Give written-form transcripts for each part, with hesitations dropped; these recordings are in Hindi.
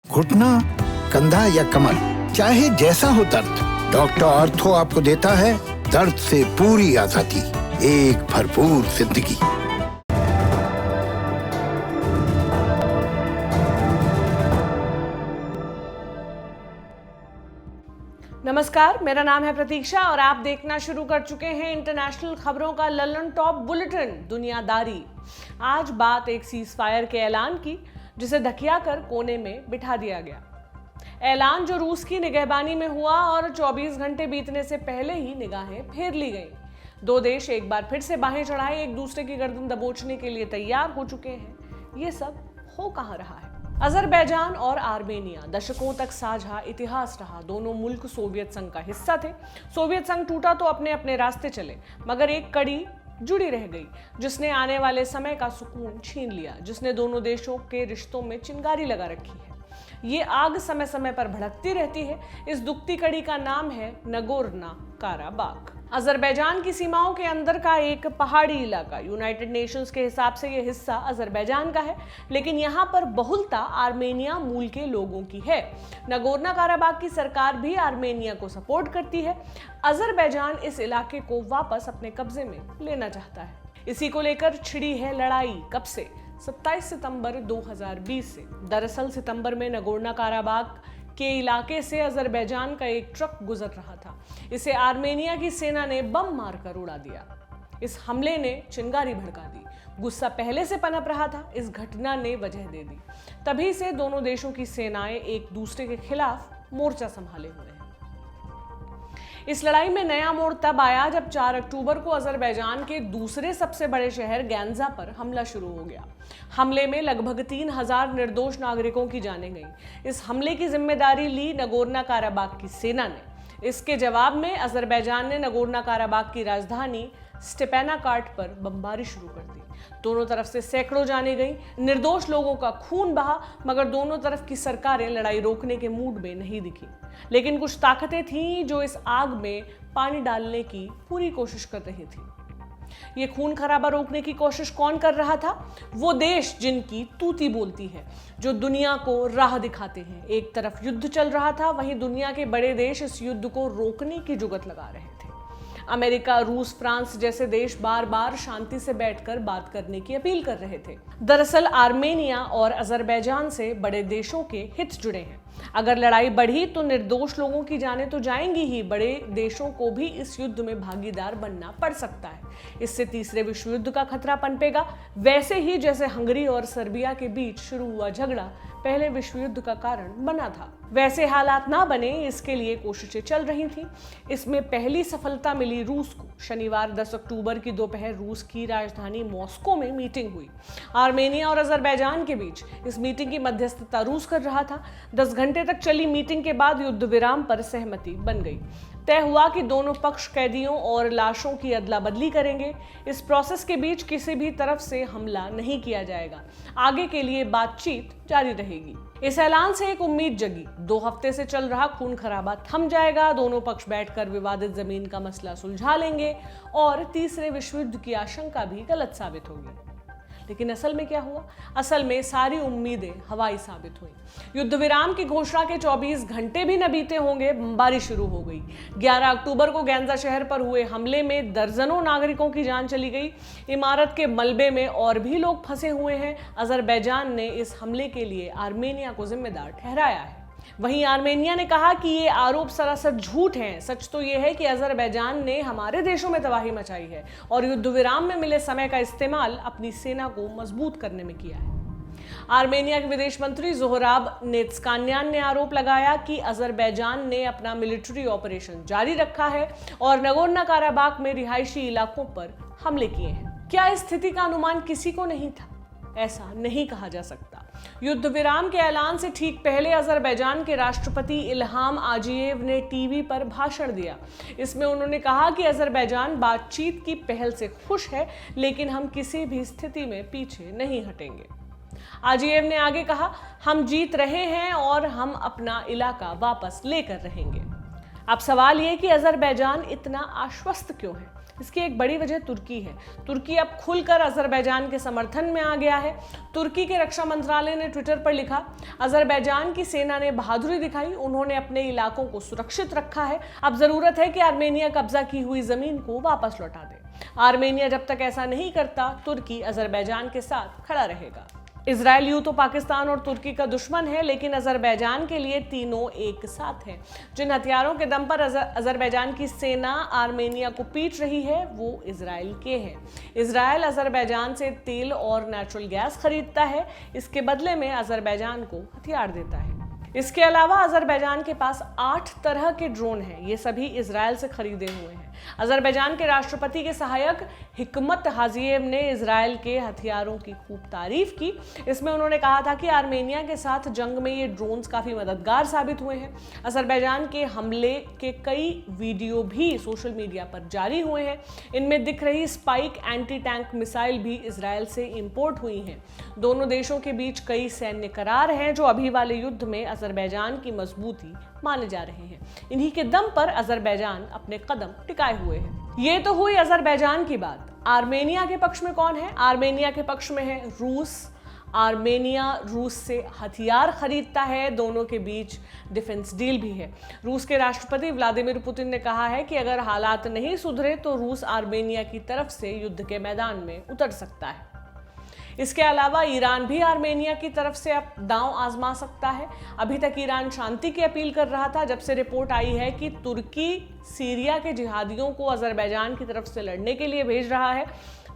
घुटना, कंधा या कमर, चाहे जैसा हो दर्द, डॉक्टर ऑर्थो आपको देता है दर्द से पूरी आजादी, एक भरपूर जिंदगी। नमस्कार, मेरा नाम है प्रतीक्षा और आप देखना शुरू कर चुके हैं इंटरनेशनल खबरों का लल्लन टॉप बुलेटिन दुनियादारी। आज बात एक सीज फायर के ऐलान की, जिसे धकिया कर कोने में बिठा दिया गया। ऐलान जो रूस की निगहबानी में हुआ और 24 घंटे बीतने से पहले ही निगाहें फेर ली गईं। दो देश एक बार फिर से बाहें चढ़ाए एक दूसरे की गर्दन दबोचने के लिए तैयार हो चुके हैं। ये सब हो कहां रहा है? अजरबैजान और आर्मेनिया दशकों तक साझा इतिहास रहा। दोनों मुल्क सोवियत संघ का हिस्सा थे। सोवियत संघ टूटा तो अपने अपने रास्ते चले, मगर एक कड़ी जुड़ी रह गई, जिसने आने वाले समय का सुकून छीन लिया, जिसने दोनों देशों के रिश्तों में चिंगारी लगा रखी है। ये आग समय समय पर भड़कती रहती है। इस दुखती कड़ी का नाम है नगोर्नो काराबाख। अजरबैजान की सीमाओं के अंदर का एक पहाड़ी इलाका। यूनाइटेड नेशंस के हिसाब से यह हिस्सा अजरबैजान का है, लेकिन यहाँ पर बहुलता आर्मेनिया मूल के लोगों की है। नगोर्नो काराबाख की सरकार भी आर्मेनिया को सपोर्ट करती है। अजरबैजान इस इलाके को वापस अपने कब्जे में लेना चाहता है। इसी को लेकर छिड़ी है लड़ाई। कब से? 27 सितंबर 2020 से। दरअसल सितंबर में नगोर्नो काराबाख के इलाके से अजरबैजान का एक ट्रक गुजर रहा था। इसे आर्मेनिया की सेना ने बम मारकर उड़ा दिया। इस हमले ने चिंगारी भड़का दी। गुस्सा पहले से पनप रहा था, इस घटना ने वजह दे दी। तभी से दोनों देशों की सेनाएं एक दूसरे के खिलाफ मोर्चा संभाले हुए हैं। इस लड़ाई में नया मोड़ तब आया जब 4 अक्टूबर को अजरबैजान के दूसरे सबसे बड़े शहर गैंजा पर हमला शुरू हो गया। हमले में लगभग 3000 निर्दोष नागरिकों की जानें गईं। इस हमले की जिम्मेदारी ली नगोर्नो काराबाख की सेना ने। इसके जवाब में अजरबैजान ने नगोर्नो काराबाख की राजधानी स्टेपनाकर्ट पर बमबारी शुरू कर दी। दोनों तरफ से सैकड़ों जाने गई, निर्दोष लोगों का खून बहा, मगर दोनों तरफ की सरकारें लड़ाई रोकने के मूड में नहीं दिखी। लेकिन कुछ ताकतें थीं जो इस आग में पानी डालने की पूरी कोशिश कर रही थी। ये खून खराबा रोकने की कोशिश कौन कर रहा था? वो देश जिनकी तूती बोलती है, जो दुनिया को राह दिखाते हैं। एक तरफ युद्ध चल रहा था, वहीं दुनिया के बड़े देश इस युद्ध को रोकने की जुगत लगा रहे थे। अमेरिका, रूस, फ्रांस जैसे देश बार बार शांति से बैठकर बात करने की अपील कर रहे थे। दरअसल आर्मेनिया और अजरबैजान से बड़े देशों के हित जुड़े हैं। अगर लड़ाई बढ़ी तो निर्दोष लोगों की जानें तो जाएंगी ही, बड़े देशों को भी इस युद्ध में भागीदार बनना पड़ सकता है। इससे तीसरे विश्व युद्ध का खतरा पनपेगा, वैसे ही जैसे हंगरी और सर्बिया के बीच शुरू हुआ झगड़ा पहले विश्व युद्ध का कारण बना था। वैसे हालात ना बने, इसके लिए कोशिशें चल रही थीं। इसमें पहली सफलता मिली रूस को। शनिवार 10 अक्टूबर की दोपहर रूस की राजधानी मॉस्को में मीटिंग हुई। आर्मेनिया और अजरबैजान के बीच इस मीटिंग की मध्यस्थता रूस कर रहा था। 10 घंटे तक चली मीटिंग के बाद युद्ध विराम पर सहमति बन गई। तय हुआ कि दोनों पक्ष कैदियों और लाशों की अदला बदली करेंगे। इस प्रोसेस के बीच किसी भी तरफ से हमला नहीं किया जाएगा। आगे के लिए बातचीत जारी रहेगी। इस ऐलान से एक उम्मीद जगी। 2 हफ्ते से चल रहा खून खराबा थम जाएगा, दोनों पक्ष बैठकर विवादित जमीन का मसला सुलझा लेंगे और तीसरे विश्व युद्ध की आशंका भी गलत साबित होगी। लेकिन असल में क्या हुआ? असल में सारी उम्मीदें हवाई साबित हुई। युद्ध विराम की घोषणा के 24 घंटे भी न बीते होंगे, बमबारी शुरू हो गई। 11 अक्टूबर को गैंजा शहर पर हुए हमले में दर्जनों नागरिकों की जान चली गई। इमारत के मलबे में और भी लोग फंसे हुए हैं। अजरबैजान ने इस हमले के लिए आर्मेनिया को जिम्मेदार ठहराया है। वहीं आर्मेनिया ने कहा कि ये आरोप सरासर झूठ हैं। सच तो ये है कि अजरबैजान ने हमारे देशों में तबाही मचाई है और युद्ध विराम में मिले समय का इस्तेमाल अपनी सेना को मजबूत करने में किया है। आर्मेनिया के विदेश मंत्री जोहराब नेत्स्कान्यान ने आरोप लगाया कि अजरबैजान ने अपना मिलिट्री ऑपरेशन जारी रखा है और नगोर्नो काराबाख में रिहायशी इलाकों पर हमले किए हैं। क्या इस स्थिति का अनुमान किसी को नहीं था? ऐसा नहीं कहा जा सकता। युद्ध विराम के ऐलान से ठीक पहले अजरबैजान के राष्ट्रपति इल्हाम आलियेव ने टीवी पर भाषण दिया। इसमें उन्होंने कहा कि अजरबैजान बातचीत की पहल से खुश है, लेकिन हम किसी भी स्थिति में पीछे नहीं हटेंगे। आलियेव ने आगे कहा, हम जीत रहे हैं और हम अपना इलाका वापस लेकर रहेंगे। अब सवाल ये कि अजरबैजान इतना आश्वस्त क्यों है? इसकी एक बड़ी वजह तुर्की है। तुर्की अब खुलकर अजरबैजान के समर्थन में आ गया है। तुर्की के रक्षा मंत्रालय ने ट्विटर पर लिखा, अजरबैजान की सेना ने बहादुरी दिखाई, उन्होंने अपने इलाकों को सुरक्षित रखा है। अब जरूरत है कि आर्मेनिया कब्जा की हुई जमीन को वापस लौटा दे। आर्मेनिया जब तक ऐसा नहीं करता, तुर्की अजरबैजान के साथ खड़ा रहेगा। इजराइल यूं तो पाकिस्तान और तुर्की का दुश्मन है, लेकिन अजरबैजान के लिए तीनों एक साथ हैं। जिन हथियारों के दम पर अजरबैजान की सेना आर्मेनिया को पीट रही है, वो इजराइल के हैं। इजराइल अजरबैजान से तेल और नेचुरल गैस खरीदता है, इसके बदले में अजरबैजान को हथियार देता है। इसके अलावा अजरबैजान के पास 8 तरह के ड्रोन हैं, ये सभी इजराइल से खरीदे हुए हैं। अजरबैजान के राष्ट्रपति के सहायक हिकमत हाजिएव ने इजराइल के हथियारों की खूब तारीफ की। इसमें उन्होंने कहा था कि आर्मेनिया के साथ जंग में ये ड्रोन्स काफी मददगार साबित हुए हैं। अजरबैजान के हमले के कई वीडियो भी सोशल मीडिया पर जारी हुए हैं। इनमें दिख रही स्पाइक एंटी टैंक मिसाइल भी इजराइल से इंपोर्ट हुई हैं। दोनों देशों के बीच कई सैन्य करार हैं जो अभी वाले युद्ध में अजरबैजान की मजबूती माने जा रहे हैं। इन्हीं के दम पर अजरबैजान अपने कदम टिकाए हुए है। ये तो हुई अजरबैजान की बात। आर्मेनिया के पक्ष में कौन है? आर्मेनिया के पक्ष में है रूस। आर्मेनिया रूस से हथियार खरीदता है, दोनों के बीच डिफेंस डील भी है। रूस के राष्ट्रपति व्लादिमीर पुतिन ने कहा है कि अगर हालात नहीं सुधरे तो रूस आर्मेनिया की तरफ से युद्ध के मैदान में उतर सकता है। इसके अलावा ईरान भी आर्मेनिया की तरफ से अब दांव आजमा सकता है। अभी तक ईरान शांति की अपील कर रहा था, जब से रिपोर्ट आई है कि तुर्की सीरिया के जिहादियों को अजरबैजान की तरफ से लड़ने के लिए भेज रहा है,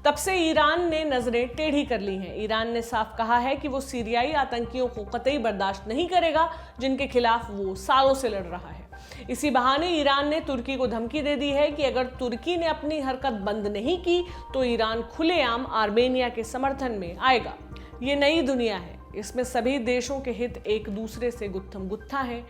तब से ईरान ने नजरें टेढ़ी कर ली हैं। ईरान ने साफ कहा है कि वो सीरियाई आतंकियों को कतई बर्दाश्त नहीं करेगा, जिनके खिलाफ वो सालों से लड़ रहा है। इसी बहाने ईरान ने तुर्की को धमकी दे दी है कि अगर तुर्की ने अपनी हरकत बंद नहीं की तो ईरान खुलेआम आर्मेनिया के समर्थन में आएगा। ये नई दुनिया है, इसमें सभी देशों के हित एक दूसरे से गुत्थम गुत्था है।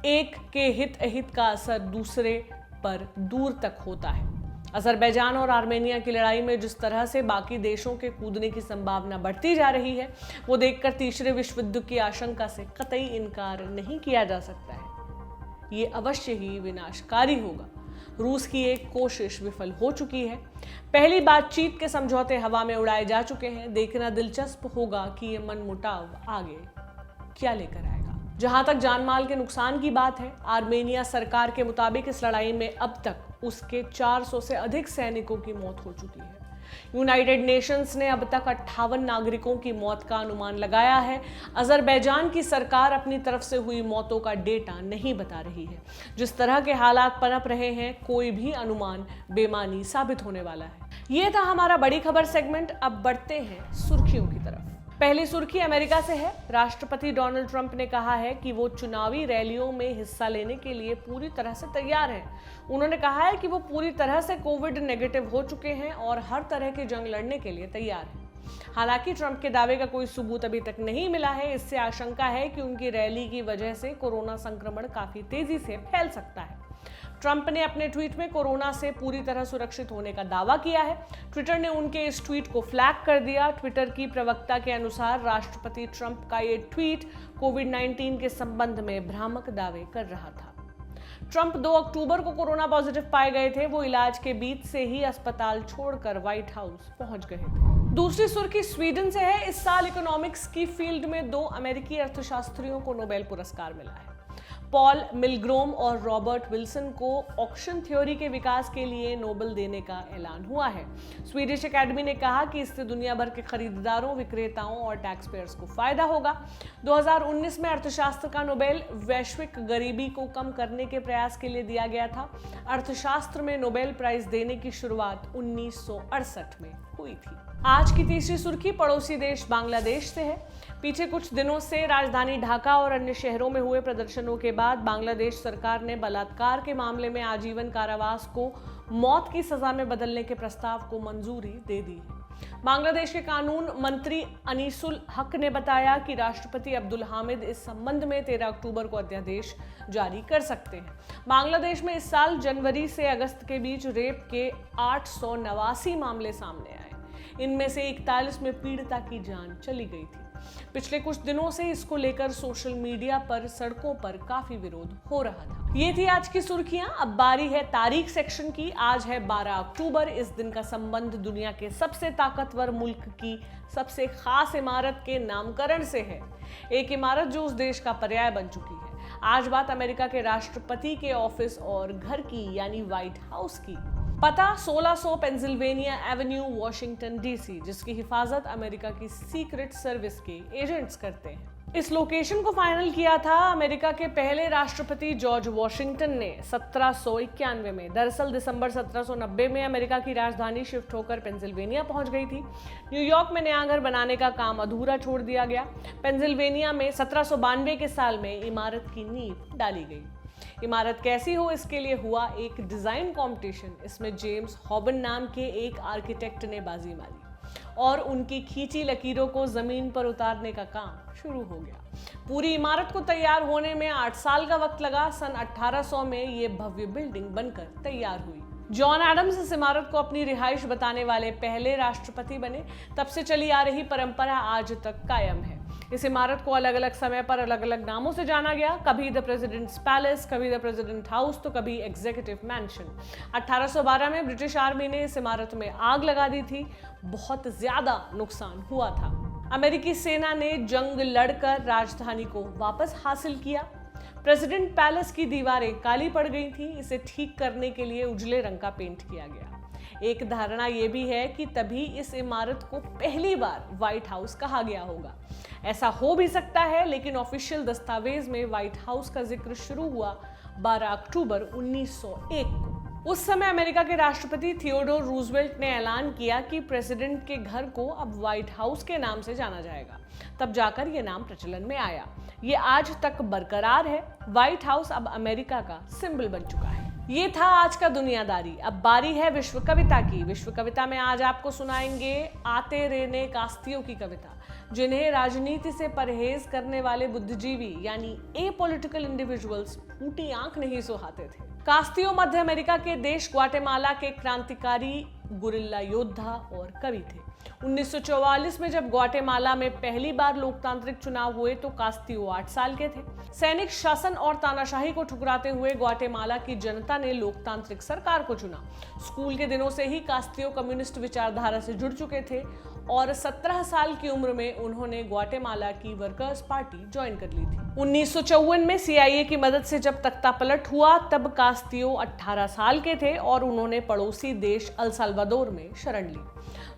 एक के हित अहित का असर दूसरे पर दूर तक होता है। अजरबैजान और आर्मेनिया की लड़ाई में जिस तरह से बाकी देशों के कूदने की संभावना बढ़ती जा रही है, वो देखकर तीसरे विश्व युद्ध की आशंका से कतई इनकार नहीं किया जा सकता है। ये अवश्य ही विनाशकारी होगा। रूस की एक कोशिश विफल हो चुकी है। पहली बातचीत के समझौते हवा में उड़ाए जा चुके हैं। देखना दिलचस्प होगा कि ये मनमुटाव आगे क्या लेकर आएगा। जहां तक जानमाल के नुकसान की बात है, आर्मेनिया सरकार के मुताबिक इस लड़ाई में अब तक उसके 400 से अधिक सैनिकों की मौत हो चुकी है। यूनाइटेड नेशंस ने अब तक 58 नागरिकों की मौत का अनुमान लगाया है। अजरबैजान की सरकार अपनी तरफ से हुई मौतों का डेटा नहीं बता रही है। जिस तरह के हालात पनप रहे हैं, कोई भी अनुमान बेमानी साबित होने वाला है। ये था हमारा बड़ी खबर सेगमेंट। अब बढ़ते हैं सुर्खियों की तरफ। पहली सुर्खी अमेरिका से है। राष्ट्रपति डोनाल्ड ट्रंप ने कहा है कि वो चुनावी रैलियों में हिस्सा लेने के लिए पूरी तरह से तैयार हैं। उन्होंने कहा है कि वो पूरी तरह से कोविड नेगेटिव हो चुके हैं और हर तरह की जंग लड़ने के लिए तैयार हैं। हालांकि ट्रंप के दावे का कोई सबूत अभी तक नहीं मिला है। इससे आशंका है कि उनकी रैली की वजह से कोरोना संक्रमण काफी तेजी से फैल सकता है। ट्रंप ने अपने ट्वीट में कोरोना से पूरी तरह सुरक्षित होने का दावा किया है। ट्विटर ने उनके इस ट्वीट को फ्लैग कर दिया। ट्विटर की प्रवक्ता के अनुसार राष्ट्रपति ट्रंप का ये ट्वीट कोविड-19 के संबंध में भ्रामक दावे कर रहा था। ट्रंप 2 अक्टूबर को कोरोना पॉजिटिव पाए गए थे। वो इलाज के बीच से ही अस्पताल छोड़कर व्हाइट हाउस पहुंच गए थे। दूसरी सुर्खी स्वीडन से है। इस साल इकोनॉमिक्स की फील्ड में 2 अमेरिकी अर्थशास्त्रियों को नोबेल पुरस्कार मिला है। पॉल मिलग्रोम और रॉबर्ट विल्सन को ऑक्शन थ्योरी के विकास के लिए नोबेल देने का ऐलान हुआ है। स्वीडिश एकेडमी ने कहा कि इससे दुनिया भर के खरीदारों, विक्रेताओं और टैक्स पेयर्स को फायदा होगा। 2019 में अर्थशास्त्र का नोबेल वैश्विक गरीबी को कम करने के प्रयास के लिए दिया गया था। अर्थशास्त्र में नोबेल प्राइज देने की शुरुआत 1968 में हुई थी। आज की तीसरी सुर्खी पड़ोसी देश बांग्लादेश से है। पीछे कुछ दिनों से राजधानी ढाका और अन्य शहरों में हुए प्रदर्शनों के बाद बांग्लादेश सरकार ने बलात्कार के मामले में आजीवन कारावास को मौत की सजा में बदलने के प्रस्ताव को मंजूरी दे दी है। बांग्लादेश के कानून मंत्री अनीसुल हक ने बताया कि राष्ट्रपति अब्दुल हामिद इस संबंध में 13 अक्टूबर को अध्यादेश जारी कर सकते हैं। बांग्लादेश में इस साल जनवरी से अगस्त के बीच रेप के 889 मामले सामने आए। इनमें से 41 में पीड़िता की जान चली गई थी। पिछले कुछ दिनों से इसको लेकर सोशल मीडिया पर, सड़कों पर काफी विरोध हो रहा था। ये थी आज की सुर्खियां। अब बारी है तारीख सेक्शन की। आज है 12 अक्टूबर। इस दिन का संबंध दुनिया के सबसे ताकतवर मुल्क की सबसे खास इमारत के नामकरण से है। एक इमारत जो उस देश का पर्याय बन चुकी है। आज बात अमेरिका के राष्ट्रपति के ऑफिस और घर की, यानी व्हाइट हाउस की। पता 1600 पेंसिल्वेनिया एवेन्यू, वॉशिंगटन डीसी, जिसकी हिफाजत अमेरिका की सीक्रेट सर्विस के एजेंट्स करते हैं। इस लोकेशन को फाइनल किया था अमेरिका के पहले राष्ट्रपति जॉर्ज वॉशिंगटन ने 1791 में। दरअसल दिसंबर 1790 में अमेरिका की राजधानी शिफ्ट होकर पेंसिल्वेनिया पहुंच गई थी। न्यूयॉर्क में नया घर बनाने का काम अधूरा छोड़ दिया गया। पेंसिल्वेनिया में 1792 के साल में इमारत की नींव डाली गई। इमारत कैसी हो, इसके लिए हुआ एक डिजाइन कंपटीशन। इसमें जेम्स हॉबन नाम के एक आर्किटेक्ट ने बाजी मारी और उनकी खींची लकीरों को जमीन पर उतारने का काम शुरू हो गया। पूरी इमारत को तैयार होने में 8 साल का वक्त लगा। सन 1800 में ये भव्य बिल्डिंग बनकर तैयार हुई। जॉन एडम्स इस इमारत को अपनी रिहाइश बताने वाले पहले राष्ट्रपति बने। तब से चली आ रही परंपरा आज तक कायम है। इस इमारत को अलग अलग समय पर अलग अलग नामों से जाना गया। कभी द प्रेसिडेंट्स पैलेस, कभी द प्रेसिडेंट हाउस, तो कभी एग्जीक्यूटिव मैंशन। 1812 में ब्रिटिश आर्मी ने इस इमारत में आग लगा दी थी। बहुत ज्यादा नुकसान हुआ था। अमेरिकी सेना ने जंग लड़कर राजधानी को वापस हासिल किया। प्रेसिडेंट पैलेस की दीवारें काली पड़ गई थी। इसे ठीक करने के लिए उजले रंग का पेंट किया गया। एक धारणा यह भी है कि तभी इस इमारत को पहली बार व्हाइट हाउस कहा गया होगा। ऐसा हो भी सकता है, लेकिन ऑफिशियल दस्तावेज में व्हाइट हाउस का जिक्र शुरू हुआ 12 अक्टूबर 1901 को। उस समय अमेरिका के राष्ट्रपति थियोडोर रूजवेल्ट ने ऐलान किया कि प्रेसिडेंट के घर को अब व्हाइट हाउस के नाम से जाना जाएगा। तब जाकर यह नाम प्रचलन में आया। ये आज तक बरकरार है। व्हाइट हाउस अब अमेरिका का सिंबल बन चुका है। ये था आज का दुनियादारी। अब बारी है विश्व कविता की। विश्व कविता में आज आपको सुनाएंगे आते रेने कास्तियों की कविता, जिन्हें राजनीति से परहेज करने वाले बुद्धिजीवी यानी एपॉलिटिकल इंडिविजुअल्स फूटी आंख नहीं सुहाते थे। कास्तियो मध्य अमेरिका के देश ग्वाटेमाला के क्रांतिकारी गुरिल्ला योद्धा और कवि थे। 1944 में जब ग्वाटेमाला में पहली बार लोकतांत्रिक चुनाव हुए तो कास्तियो 8 साल के थे। सैनिक शासन और तानाशाही को ठुकराते हुए ग्वाटेमाला की जनता ने लोकतांत्रिक सरकार को चुना। स्कूल के दिनों से ही कास्तियो कम्युनिस्ट विचारधारा से जुड़ चुके थे और 17 साल की उम्र में उन्होंने ग्वाटेमाला की वर्कर्स पार्टी ज्वाइन कर ली थी। 1954 में CIA की मदद से जब तख्तापलट हुआ तब कास्तियो 18 साल के थे और उन्होंने पड़ोसी देश अल साल्वाडोर में शरण ली।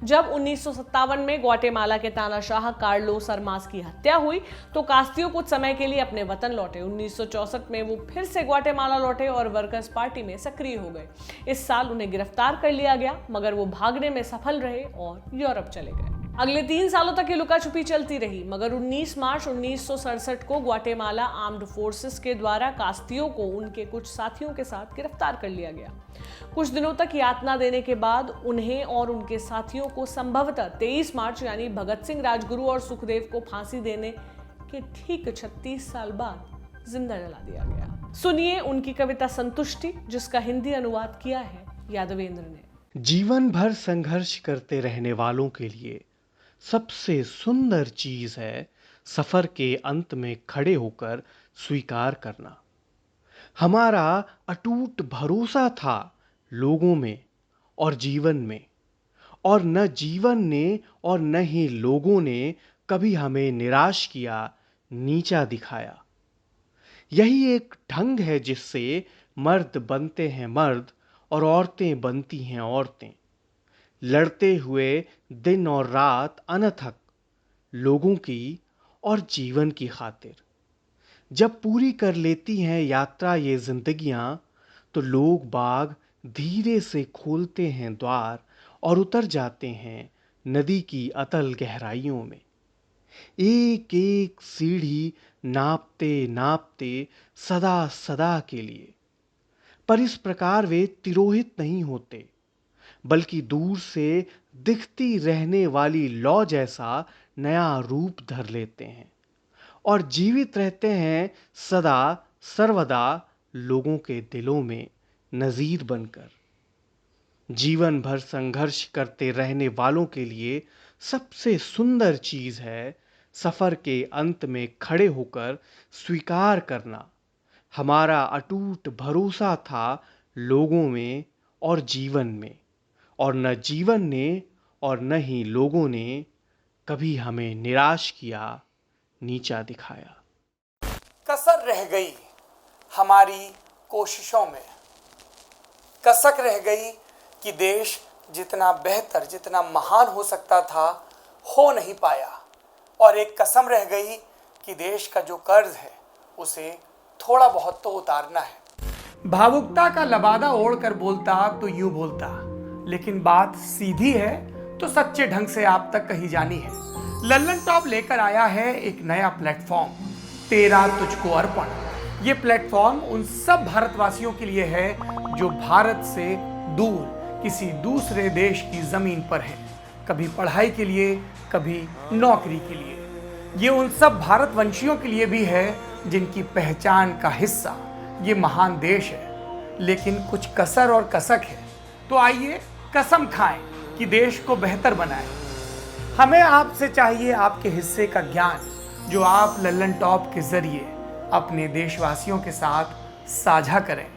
जब 1957 में ग्वाटेमाला के तानाशाह कार्लोस अरमास की हत्या हुई तो कास्तियो कुछ समय के लिए अपने वतन लौटे। 1964 में वो फिर से ग्वाटेमाला लौटे और वर्कर्स पार्टी में सक्रिय हो गए। इस साल उन्हें गिरफ्तार कर लिया गया, मगर वो भागने में सफल रहे और यूरोप चले गए। अगले 3 सालों तक ये लुका छुपी चलती रही, मगर 19 मार्च 1967 को ग्वाटेमाला आर्म्ड फोर्सेस के द्वारा कास्तियो को उनके कुछ साथियों के साथ गिरफ्तार कर लिया गया। कुछ दिनों तक यातना देने के बाद उन्हें और उनके साथियों को संभवतः 23 मार्च यानी भगत सिंह, राजगुरु और सुखदेव को फांसी देने के ठीक 36 साल बाद जिंदा जला दिया गया। सुनिए उनकी कविता संतुष्टि, जिसका हिंदी अनुवाद किया है यादवेंद्र ने। जीवन भर संघर्ष करते रहने वालों के लिए सबसे सुंदर चीज है सफर के अंत में खड़े होकर स्वीकार करना। हमारा अटूट भरोसा था लोगों में और जीवन में, और न जीवन ने और न ही लोगों ने कभी हमें निराश किया, नीचा दिखाया। यही एक ढंग है जिससे मर्द बनते हैं मर्द और औरतें बनती हैं औरतें, लड़ते हुए दिन और रात अनथक लोगों की और जीवन की खातिर। जब पूरी कर लेती हैं यात्रा ये जिंदगियां तो लोग बाग धीरे से खोलते हैं द्वार और उतर जाते हैं नदी की अतल गहराइयों में। एक एक सीढ़ी नापते नापते सदा सदा के लिए, पर इस प्रकार वे तिरोहित नहीं होते, बल्कि दूर से दिखती रहने वाली लौ जैसा नया रूप धर लेते हैं और जीवित रहते हैं सदा सर्वदा लोगों के दिलों में नजीर बनकर। जीवन भर संघर्ष करते रहने वालों के लिए सबसे सुंदर चीज है सफर के अंत में खड़े होकर स्वीकार करना। हमारा अटूट भरोसा था लोगों में और जीवन में, और न जीवन ने और न ही लोगों ने कभी हमें निराश किया, नीचा दिखाया। कसर रह गई हमारी कोशिशों में, कसक रह गई कि देश जितना बेहतर, जितना महान हो सकता था, हो नहीं पाया। और एक कसम रह गई कि देश का जो कर्ज है उसे थोड़ा बहुत तो उतारना है। भावुकता का लबादा ओढ़कर बोलता तो यूं बोलता, लेकिन बात सीधी है तो सच्चे ढंग से आप तक कही जानी है। लल्लन टॉप लेकर आया है एक नया प्लेटफॉर्म, तेरा तुझको अर्पण। ये प्लेटफॉर्म उन सब भारतवासियों के लिए है जो भारत से दूर किसी दूसरे देश की जमीन पर हैं, कभी पढ़ाई के लिए, कभी नौकरी के लिए। ये उन सब भारतवंशियों के लिए भी है जिनकी पहचान का हिस्सा ये महान देश है, लेकिन कुछ कसर और कसक है। तो आइए कसम खाएं कि देश को बेहतर बनाएं। हमें आपसे चाहिए आपके हिस्से का ज्ञान, जो आप लल्लन टॉप के जरिए अपने देशवासियों के साथ साझा करें।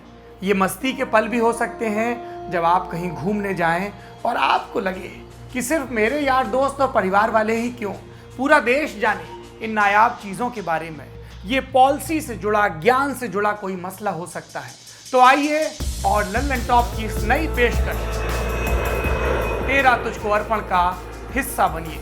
ये मस्ती के पल भी हो सकते हैं जब आप कहीं घूमने जाएं और आपको लगे कि सिर्फ मेरे यार दोस्त और परिवार वाले ही क्यों, पूरा देश जाने इन नायाब चीज़ों के बारे में। ये पॉलिसी से जुड़ा, ज्ञान से जुड़ा कोई मसला हो सकता है। तो आइए और लल्लन टॉप की इस नई पेशकश तेरा तुझको अर्पण का हिस्सा बनिए।